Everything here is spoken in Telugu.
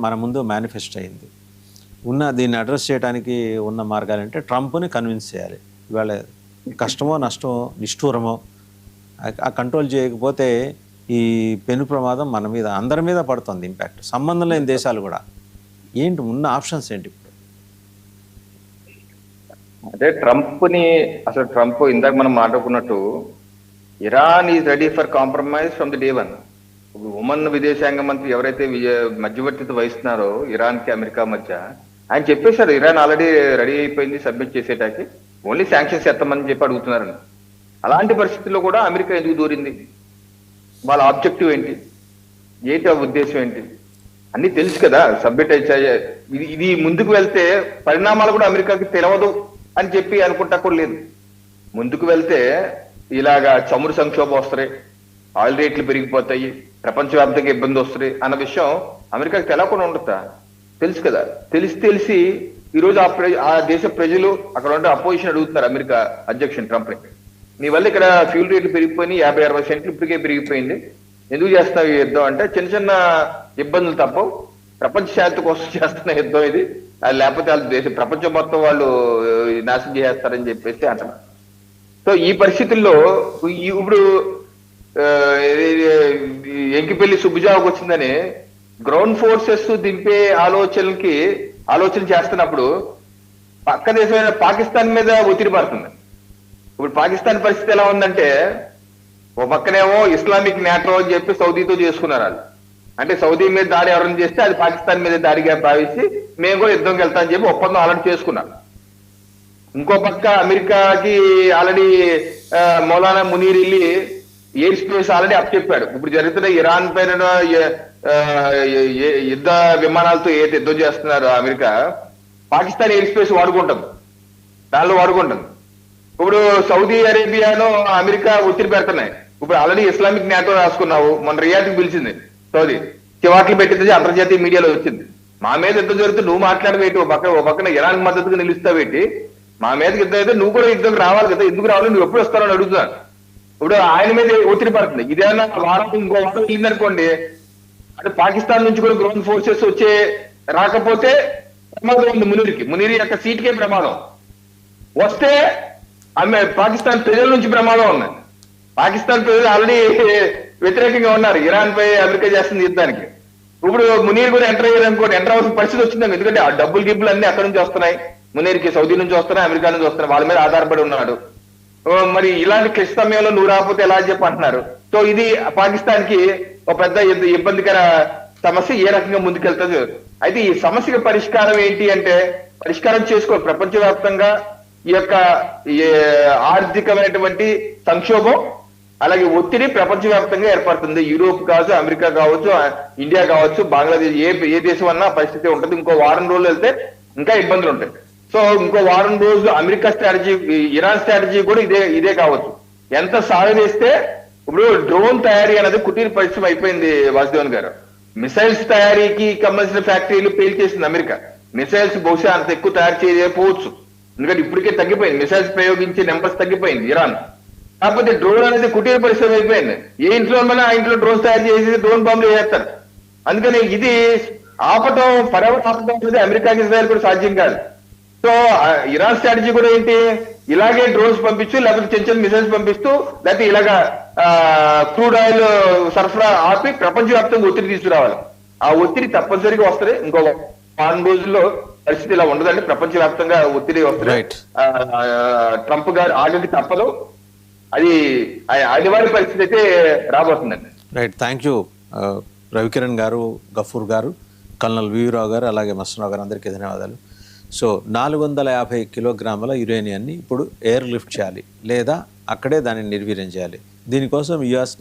మన ముందు మేనిఫెస్ట్ అయింది. దీన్ని అడ్రస్ చేయడానికి ఉన్న మార్గాలు అంటే ట్రంప్ని కన్విన్స్ చేయాలి. ఇవాళ కష్టమో నష్టమో నిష్ఠూరమో ఆ కంట్రోల్ చేయకపోతే ఈ పెను ప్రమాదం మన మీద అందరి మీద పడుతుంది ఇంపాక్ట్. సంబంధం లేని దేశాలు కూడా. ఏంటి ఉన్న ఆప్షన్స్ ఏంటి ఇప్పుడు? అదే ట్రంప్ ఇందాక మనం మాట్లాడుకున్నట్టు Iran is ready for compromise from the day one. Oman విదేశాంగ మంత్రి ఎవరైతే మధ్యవర్తిత్వం వహిస్తున్నారో ఇరాన్కి అమెరికా మధ్య, ఆయన చెప్పేశారు ఇరాన్ ఆల్రెడీ రెడీ అయిపోయింది సబ్మిట్ చేసేటానికి, ఓన్లీ శాంక్షన్స్ ఎత్తమని చెప్పి అడుగుతున్నారని. అలాంటి పరిస్థితుల్లో కూడా అమెరికా ఎందుకు దూరింది? వాళ్ళ ఆబ్జెక్టివ్ ఏంటి ఆ ఉద్దేశం ఏంటి అన్ని తెలుసు కదా. సబ్మిట్ ఇది ముందుకు వెళ్తే పరిణామాలు కూడా అమెరికాకి తెలియదు అని చెప్పి అనుకుంటా కూడా లేదు. ముందుకు వెళ్తే ఇలాగా చమురు సంక్షోభం వస్తాయి, ఆయిల్ రేట్లు పెరిగిపోతాయి, ప్రపంచవ్యాప్తంగా ఇబ్బంది వస్తుంది అన్న విషయం అమెరికాకి తెలియకుండా ఉండతా? తెలుసు కదా. తెలిసి ఈరోజు ఆ దేశ ప్రజలు అక్కడ ఉండే అపోజిషన్ అడుగుతున్నారు అమెరికా అధ్యక్షుడు ట్రంప్ని, నీ వల్ల ఇక్కడ ఫ్యూల్ రేట్లు పెరిగిపోయి 50-60 సెంట్లు ఇప్పటికే పెరిగిపోయింది, ఎందుకు చేస్తున్నావు ఈ యుద్ధం అంటే, చిన్న చిన్న ఇబ్బందులు తప్ప ప్రపంచ శాంతి కోసం చేస్తున్న యుద్ధం ఇది, లేకపోతే వాళ్ళు ప్రపంచం మొత్తం వాళ్ళు నాశనం చేస్తారని చెప్పేసి అంటున్నారు. సో ఈ పరిస్థితుల్లో ఇప్పుడు ఎంకిపల్లి సుబ్బుజావుకు వచ్చిందని గ్రౌండ్ ఫోర్సెస్ దింపే ఆలోచన చేస్తున్నప్పుడు పక్క దేశమైన పాకిస్తాన్ మీద ఒత్తిడి పడుతుంది. ఇప్పుడు పాకిస్తాన్ పరిస్థితి ఎలా ఉందంటే, ఓ పక్కనేమో ఇస్లామిక్ నేటో అని చెప్పి సౌదీతో చేసుకున్నారు వాళ్ళు. అంటే సౌదీ మీద దాడి ఎవరైనా చేస్తే అది పాకిస్తాన్ మీద దాడిగా భావించి మేము కూడా యుద్ధంకి వెళ్తామని చెప్పి ఒప్పందం ఆల్రెడీ చేసుకున్నారు. ఇంకో పక్క అమెరికాకి ఆల్రెడీ మౌలానా మునీర్ వెళ్ళి ఎయిర్ స్పేస్ ఆల్రెడీ అప్పచెప్పాడు. ఇప్పుడు జరుగుతున్న ఇరాన్ పైన యుద్ధ విమానాలతో ఏదైతే యుద్ధం చేస్తున్నారు అమెరికా, పాకిస్తాన్ ఎయిర్ స్పేస్ వాడుకుంటుంది, దానిలో వాడుకుంటుంది. ఇప్పుడు సౌదీ అరేబియాను అమెరికా ఒత్తిడి పెడుతున్నాయి. ఇప్పుడు ఆల్రెడీ ఇస్లామిక్ నేటో రాసుకున్నావు, మన రియాద్కి పిలిచింది సౌదీ, చివాట్లు పెట్టింది అంతర్జాతీయ మీడియాలో వచ్చింది. మా మీద యుద్ధం జరుగుతుంది, నువ్వు మాట్లాడవేటి, ఓ పక్కన ఇరాన్ మద్దతుగా నిలుస్తావేటి, మా మీదకి యుద్ధం అయితే నువ్వు కూడా యుద్ధం రావాలి కదా, ఎందుకు రావాలి, నువ్వు ఎప్పుడు వస్తారని అడుగుతున్నాను. ఇప్పుడు ఆయన మీద ఒత్తిడి పడుతుంది. ఇదేమన్నా ఇంకో వారం వెళ్ళిందనుకోండి, అంటే పాకిస్తాన్ నుంచి కూడా గ్రౌండ్ ఫోర్సెస్ రాకపోతే ప్రమాదం ఉంది మునీర్ యొక్క సీట్కే ప్రమాదం వస్తే పాకిస్తాన్ ప్రజల నుంచి ప్రమాదం ఉంది. పాకిస్తాన్ ప్రజలు ఆల్రెడీ వ్యతిరేకంగా ఉన్నారు ఇరాన్ పై అమెరికా చేస్తుంది యుద్ధానికి. ఇప్పుడు మునీర్ కూడా ఎంటర్ అయ్యారనుకోండి, ఎంటర్ అవ్వాల్సిన పరిస్థితి వచ్చింది. ఎందుకంటే ఆ గిబ్బులు అన్ని అక్కడి నుంచి వస్తున్నాయి, మునీర్కి సౌదీ నుంచి వస్తున్నాయి, అమెరికా నుంచి వస్తున్నాయి, వాళ్ళ మీద ఆధారపడి ఉన్నాడు. మరి ఇలాంటి క్లిష్ట సమయంలో నువ్వు రాకపోతే ఎలా చెప్పి అంటున్నారు. సో ఇది పాకిస్తాన్ కి ఒక పెద్ద ఇబ్బందికర సమస్య. ఏ రకంగా ముందుకెళ్తుంది అయితే ఈ సమస్యకి పరిష్కారం ఏంటి అంటే, పరిష్కారం చేసుకో ప్రపంచవ్యాప్తంగా ఈ యొక్క ఆర్థికమైనటువంటి సంక్షోభం అలాగే ఒత్తిడి ప్రపంచవ్యాప్తంగా ఏర్పడుతుంది. యూరోప్ కావచ్చు, అమెరికా కావచ్చు, ఇండియా కావచ్చు, బంగ్లాదేశ్, ఏ దేశం అన్నా పరిస్థితి ఉంటుంది. ఇంకో వారం రోజులు వెళ్తే ఇంకా ఇబ్బందులు ఉంటాయి. సో ఇంకో వారం రోజులు అమెరికా స్ట్రాటజీ, ఇరాన్ స్ట్రాటజీ కూడా ఇదే కావచ్చు. ఎంత సాగదీస్తే ఇప్పుడు డ్రోన్ తయారీ అనేది కుటీర పరిశ్రమ అయిపోయింది వాసుదేవన్ గారు. మిసైల్స్ తయారీకి సంబంధించిన ఫ్యాక్టరీలు పేల్చేసింది అమెరికా. మిసైల్స్ బహుశా అంత ఎక్కువ తయారు చేయకపోవచ్చు, ఎందుకంటే ఇప్పటికే తగ్గిపోయింది, మిసైల్స్ ప్రయోగించే నెంబర్స్ తగ్గిపోయింది ఇరాన్. కాకపోతే డ్రోన్ అనేది కుటీర పరిశ్రమ అయిపోయింది. ఏ ఇంట్లో మన ఆ ఇంట్లో డ్రోన్స్ తయారు చేసి డ్రోన్ బాంబులు వేస్తారు. అందుకని ఇది పర్యావరణ ఆపటం అనేది అమెరికాకి ఇజ్రాయెల్ కూడా సాధ్యం కాదు. సో ఇరాన్ స్ట్రాటజీ కూడా ఏంటి, ఇలాగే డ్రోన్స్ పంపించు, లేకపోతే చిన్న చిన్న మిసైల్స్ పంపిస్తూ, లేకపోతే ఇలాగా క్రూడ్ ఆయిల్ సరఫరా ఆపి ప్రపంచవ్యాప్తంగా ఒత్తిడి తీసుకురావాలి. ఆ ఒత్తిడి తప్పనిసరిగా వస్తుంది. ఇంకో 4 రోజుల్లో పరిస్థితి ఇలా ఉండదండి, ప్రపంచవ్యాప్తంగా ఒత్తిడి వస్తుంది. ట్రంప్ గారు ఆగకి తప్పదు, అది అనివార్య పరిస్థితి అయితే రాబోతుందండి. రైట్, థ్యాంక్ యూ రవికిరణ్ గారు, గఫూర్ గారు, కల్నల్ వీరావు గారు, అలాగే మస్తరావు గారు, అందరికీ ధన్యవాదాలు. సో 450 కిలోగ్రాముల యురేనియాన్ని ఇప్పుడు ఎయిర్ లిఫ్ట్ చేయాలి, లేదా అక్కడే దాన్ని నిర్వీర్యం చేయాలి. దీనికోసం యుఎస్ నుంచి